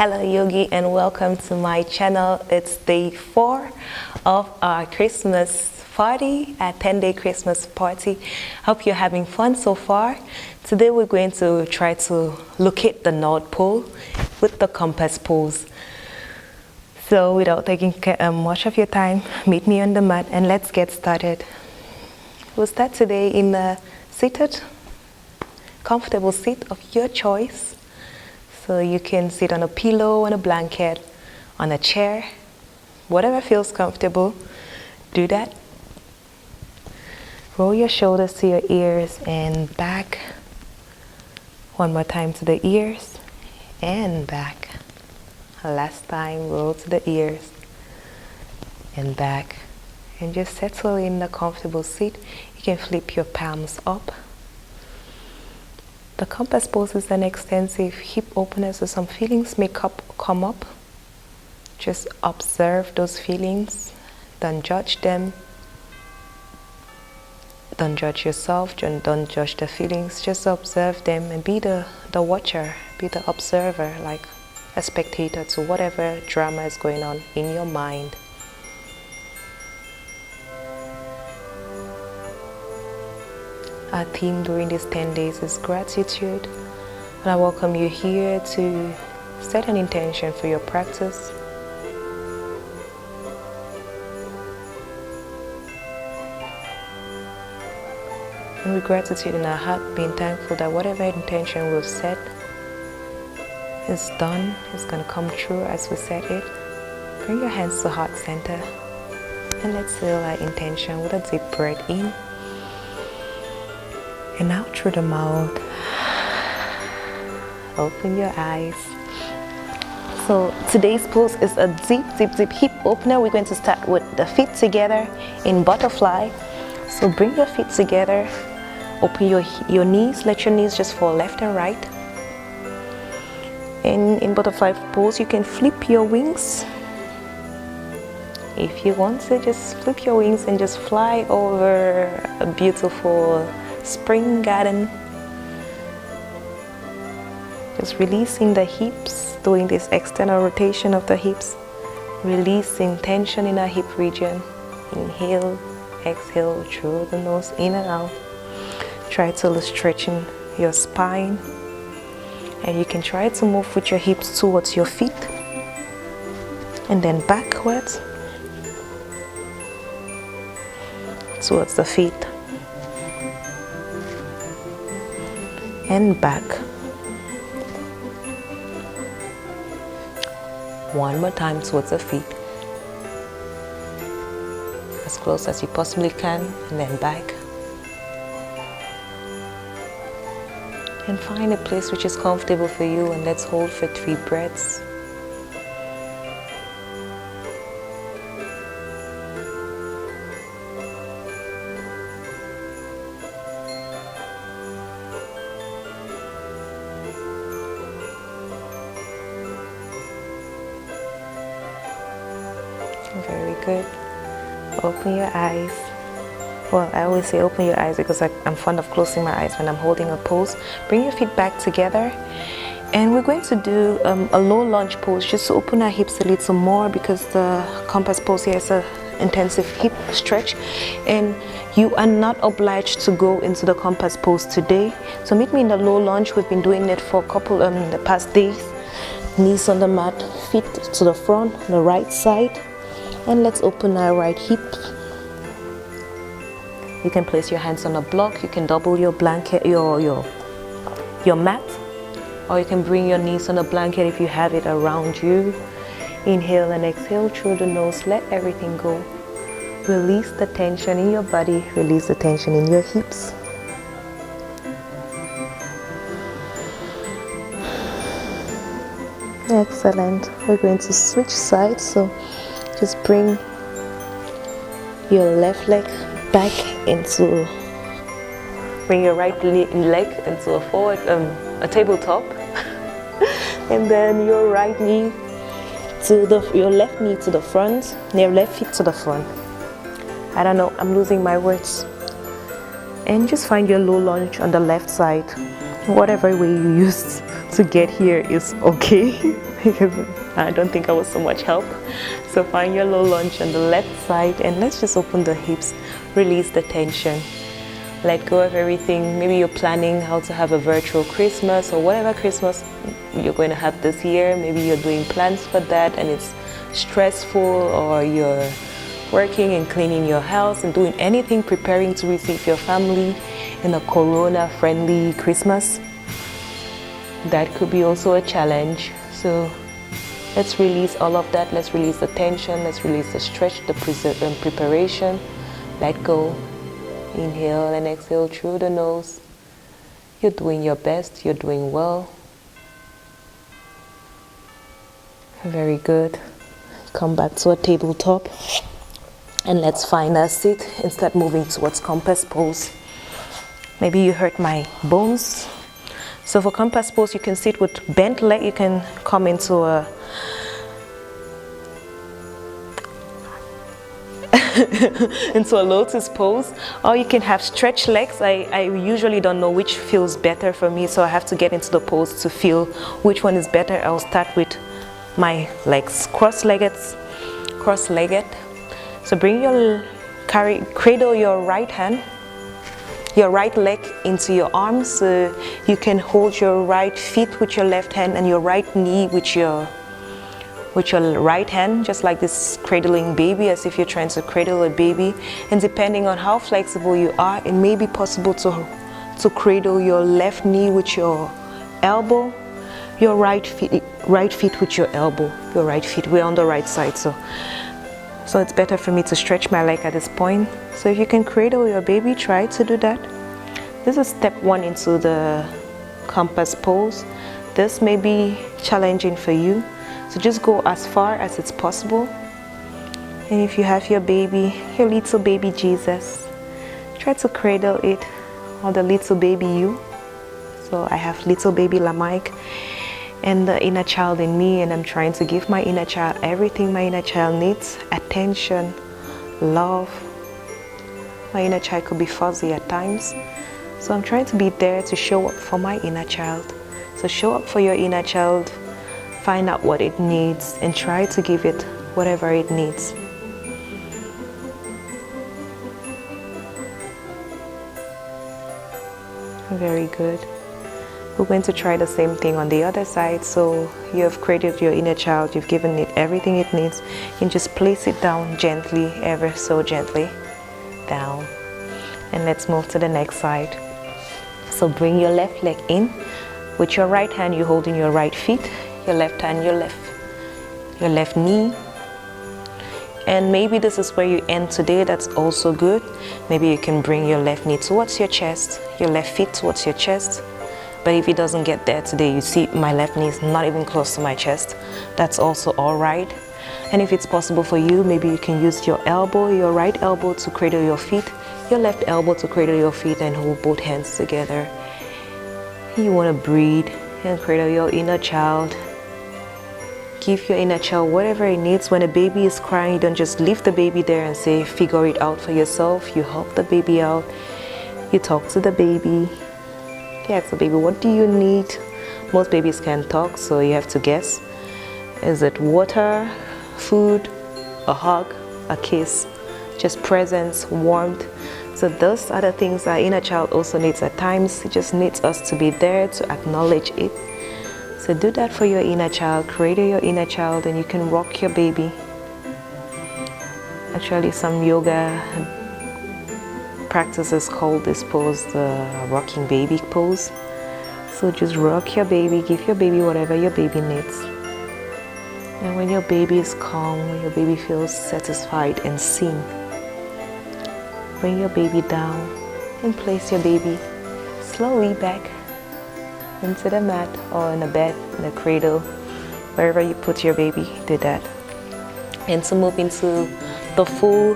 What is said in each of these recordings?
Hello Yogi and welcome to my channel. It's day 4 of our Christmas party, a 10-day Christmas party. Hope you're having fun so far. Today we're going to try to locate the North Pole with the compass pose. So without taking much of your time, meet me on the mat and let's get started. We'll start today in a seated, comfortable seat of your choice. So you can sit on a pillow, on a blanket, on a chair, whatever feels comfortable, do that. Roll your shoulders to your ears and back. One more time to the ears and back. Last time, roll to the ears and back. And just settle in the comfortable seat. You can flip your palms up. The compass pose is an extensive hip opener, so some feelings may come up. Just observe those feelings. Don't judge them. Don't judge yourself. Don't judge the feelings. Just observe them and be the watcher, be the observer, like a spectator to whatever drama is going on in your mind. Our theme during these 10 days is gratitude, and I welcome you here to set an intention for your practice. And with gratitude in our heart, being thankful that whatever intention we've set is done, is going to come true as we set it. Bring your hands to heart center and let's seal our intention with a deep breath in. And out through the mouth. Open your eyes. So today's pose is a deep hip opener. We're going to start with the feet together in butterfly. So bring your feet together. Open your knees. Let your knees just fall left and right. And in butterfly pose, you can flip your wings. If you want to, just flip your wings and just fly over a beautiful spring garden. Just releasing the hips, doing this external rotation of the hips, releasing tension in our hip region. Inhale, exhale through the nose, in and out. Try to stretching your spine, and you can try to move with your hips towards your feet and then backwards towards the feet. And back. One more time towards the feet. As close as you possibly can, and then back. And find a place which is comfortable for you, and let's hold for 3 breaths. Very good. Open your eyes. Well, I always say open your eyes because I'm fond of closing my eyes when I'm holding a pose. Bring your feet back together. And we're going to do a low lunge pose just to open our hips a little more, because the compass pose here is an intensive hip stretch. And you are not obliged to go into the compass pose today. So meet me in the low lunge. We've been doing it for a couple the past days. Knees on the mat, feet to the front, the right side. And let's open our right hip. You can place your hands on a block. You can double your blanket, your mat, or you can bring your knees on a blanket if you have it around you. Inhale and exhale through the nose. Let everything go. Release the tension in your body. Release the tension in your hips. Excellent. We're going to switch sides. So just bring your left leg back into, bring your right leg into a forward, a tabletop, and then your right knee to your left knee to the front, your left feet to the front. I don't know, I'm losing my words. And just find your low lunge on the left side, whatever way you use to get here is okay because I don't think I was so much help. So find your low lunge on the left side and let's just open the hips, release the tension. Let go of everything. Maybe you're planning how to have a virtual Christmas or whatever Christmas you're going to have this year. Maybe you're doing plans for that and it's stressful, or you're working and cleaning your house and doing anything preparing to receive your family in a corona-friendly Christmas. That could be also a challenge. So let's release all of that. Let's release the tension. Let's release the stretch, the preparation. Let go. Inhale and exhale through the nose. You're doing your best. You're doing well. Very good. Come back to a tabletop. And let's find a seat and start moving towards compass pose. Maybe you hurt my bones. So for compass pose, you can sit with bent leg. You can come into a into a lotus pose, or you can have stretched legs. I usually don't know which feels better for me, so I have to get into the pose to feel which one is better. I'll start with my legs cross-legged. So bring your cradle your right hand, your right leg into your arms. So you can hold your right feet with your left hand and your right knee with your right hand, just like this cradling baby, as if you're trying to cradle a baby. And depending on how flexible you are, it may be possible to cradle your left knee with your elbow, your right feet with your elbow, your right feet. We're on the right side, so it's better for me to stretch my leg at this point. So if you can cradle your baby, try to do that. This is step one into the compass pose. This may be challenging for you, so just go as far as it's possible. And if you have your baby, your little baby Jesus, try to cradle it, or the little baby you. So I have little baby Lamike and the inner child in me, and I'm trying to give my inner child everything my inner child needs: attention, love. My inner child could be fuzzy at times, so I'm trying to be there to show up for my inner child. So show up for your inner child, find out what it needs, and try to give it whatever it needs. Very good. We're going to try the same thing on the other side. So you have created your inner child, you've given it everything it needs, and just place it down gently, ever so gently, down. And let's move to the next side. So bring your left leg in. With your right hand, you're holding your right feet, your left hand, your left knee. And maybe this is where you end today. That's also good. Maybe you can bring your left knee towards your chest, your left feet towards your chest. But if it doesn't get there today, you see my left knee is not even close to my chest, that's also all right. And if it's possible for you, maybe you can use your elbow, your right elbow to cradle your feet, your left elbow to cradle your feet, and hold both hands together. You want to breathe and cradle your inner child. Give your inner child whatever it needs. When a baby is crying, you don't just leave the baby there and say, figure it out for yourself. You help the baby out. You talk to the baby. You ask the baby, what do you need? Most babies can't talk, so you have to guess. Is it water, food, a hug, a kiss? Just presence, warmth. So those are the things our inner child also needs at times. It just needs us to be there to acknowledge it. So do that for your inner child. Cradle your inner child, and you can rock your baby. Actually, some yoga practices call this pose the rocking baby pose. So just rock your baby, give your baby whatever your baby needs. And when your baby is calm, when your baby feels satisfied and seen, bring your baby down and place your baby slowly back into the mat or in the bed, in the cradle, wherever you put your baby, do that. And to move into the full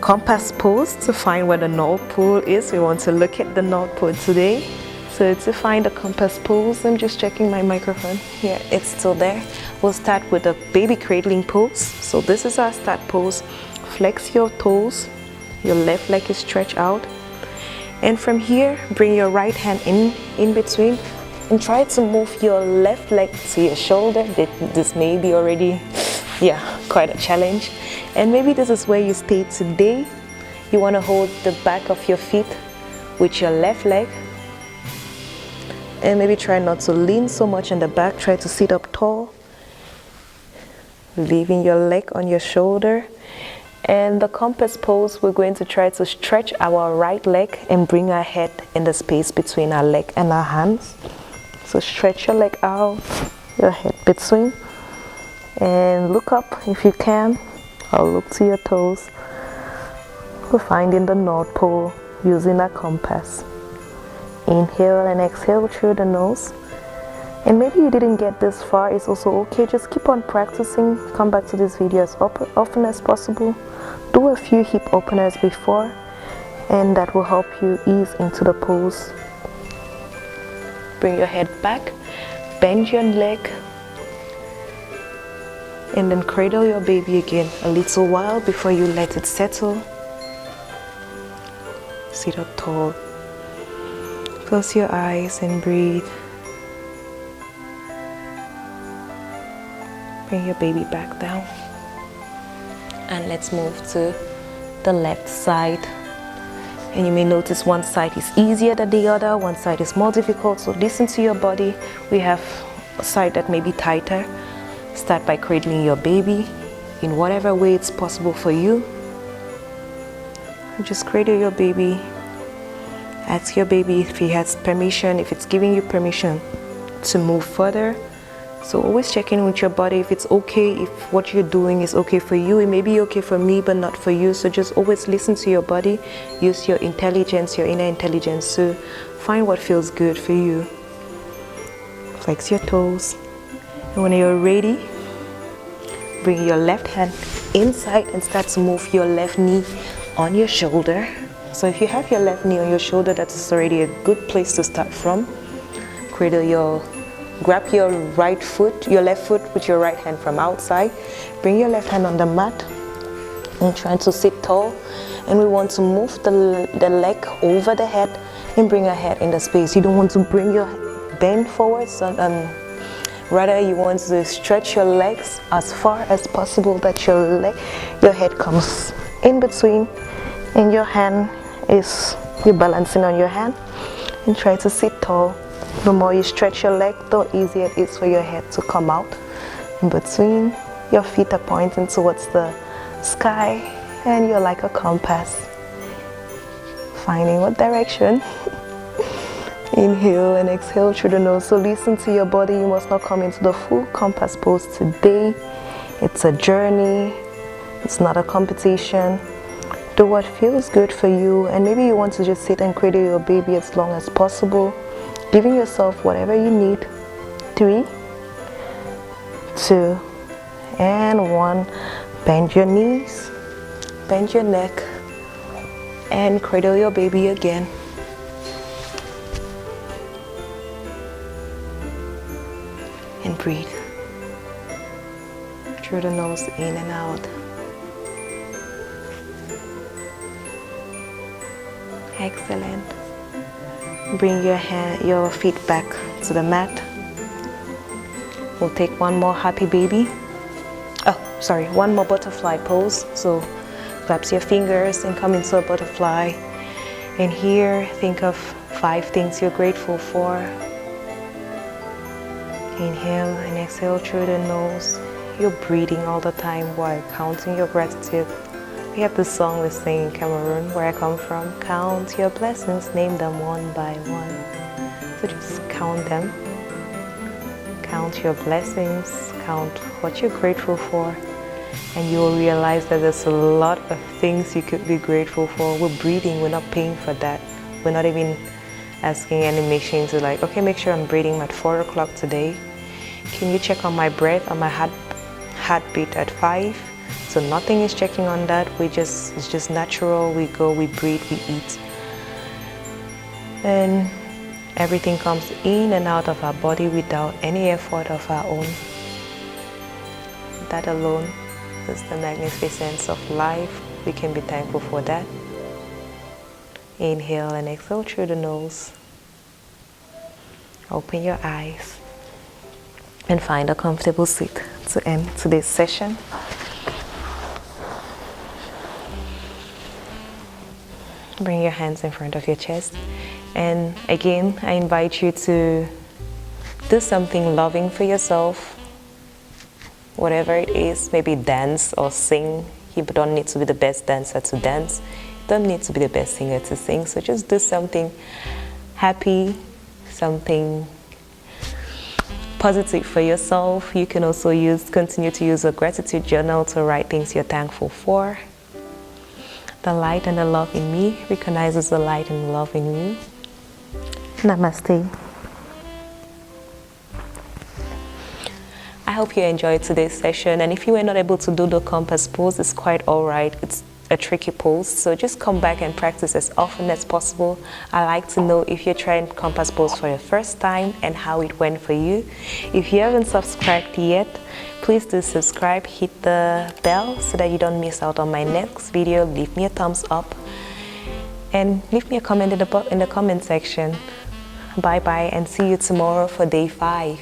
compass pose, to find where the North Pole is. We want to look at the North Pole today. So to find the compass pose, I'm just checking my microphone. Yeah, it's still there. We'll start with the baby cradling pose. So this is our start pose. Flex your toes. Your left leg is stretched out. And from here, bring your right hand in between and try to move your left leg to your shoulder. This may be already, quite a challenge. And maybe this is where you stay today. You want to hold the back of your feet with your left leg. And maybe try not to lean so much on the back. Try to sit up tall, leaving your leg on your shoulder. And the compass pose, we're going to try to stretch our right leg and bring our head in the space between our leg and our hands. So stretch your leg out, your head between, and look up if you can, or look to your toes. We're finding the North Pole using a compass. Inhale and exhale through the nose. And maybe you didn't get this far, it's also okay. Just keep on practicing. Come back to this video as often as possible. Do a few hip openers before, and that will help you ease into the pose. Bring your head back, bend your leg, and then cradle your baby again a little while before you let it settle. Sit up tall. Close your eyes and breathe. Bring your baby back down. And let's move to the left side. And you may notice one side is easier than the other, one side is more difficult. So listen to your body. We have a side that may be tighter. Start by cradling your baby in whatever way it's possible for you. Just cradle your baby. Ask your baby if he has permission, if it's giving you permission to move further. So always check in with your body if it's okay, if what you're doing is okay for you. It may be okay for me, but not for you. So just always listen to your body. Use your intelligence, your inner intelligence to find what feels good for you. Flex your toes. And when you're ready, bring your left hand inside and start to move your left knee on your shoulder. So if you have your left knee on your shoulder, that's already a good place to start from. Grab your right foot, your left foot with your right hand from outside. Bring your left hand on the mat and try to sit tall. And we want to move the leg over the head and bring our head in the space. You don't want to bring your bend forward. So, rather, you want to stretch your legs as far as possible that your head comes in between, and your hand you're balancing on your hand, and try to sit tall. The more you stretch your leg, the easier it is for your head to come out in between. Your feet are pointing towards the sky, and you're like a compass, finding what direction. Inhale and exhale through the nose. So listen to your body. You must not come into the full compass pose today. It's a journey. It's not a competition. Do what feels good for you. And maybe you want to just sit and cradle your baby as long as possible, giving yourself whatever you need. 3, 2, and 1. Bend your knees, bend your neck, and cradle your baby again. And breathe through the nose, in and out. Excellent. Bring your feet back to the mat. We'll take one more happy baby. One more butterfly pose. So clasp your fingers and come into a butterfly. And here, think of 5 things you're grateful for. Inhale and exhale through the nose. You're breathing all the time while counting your gratitude. We have this song we sing in Cameroon, where I come from. Count your blessings, name them one by one. So just count them. Count your blessings, count what you're grateful for, and you will realize that there's a lot of things you could be grateful for. We're breathing, we're not paying for that. We're not even asking any machine to okay, make sure I'm breathing at 4 o'clock today. Can you check on my breath, on my heartbeat at 5? So nothing is checking on that. It's just natural. We go, we breathe, we eat. And everything comes in and out of our body without any effort of our own. That alone is the magnificence of life. We can be thankful for that. Inhale and exhale through the nose. Open your eyes and find a comfortable seat to end today's session. Bring your hands in front of your chest. And again, I invite you to do something loving for yourself. Whatever it is, maybe dance or sing. You don't need to be the best dancer to dance. You don't need to be the best singer to sing. So just do something happy, something positive for yourself. You can also continue to use a gratitude journal to write things you're thankful for. The light and the love in me recognizes the light and the love in you. Namaste. I hope you enjoyed today's session, and if you were not able to do the compass pose, it's quite alright. It's a tricky pose, so just come back and practice as often as possible. I like to know if you're trying compass pose for your first time and how it went for you. If you haven't subscribed yet, please do subscribe, hit the bell so that you don't miss out on my next video. Leave me a thumbs up and leave me a comment in the comment section. Bye bye, and see you tomorrow for day 5.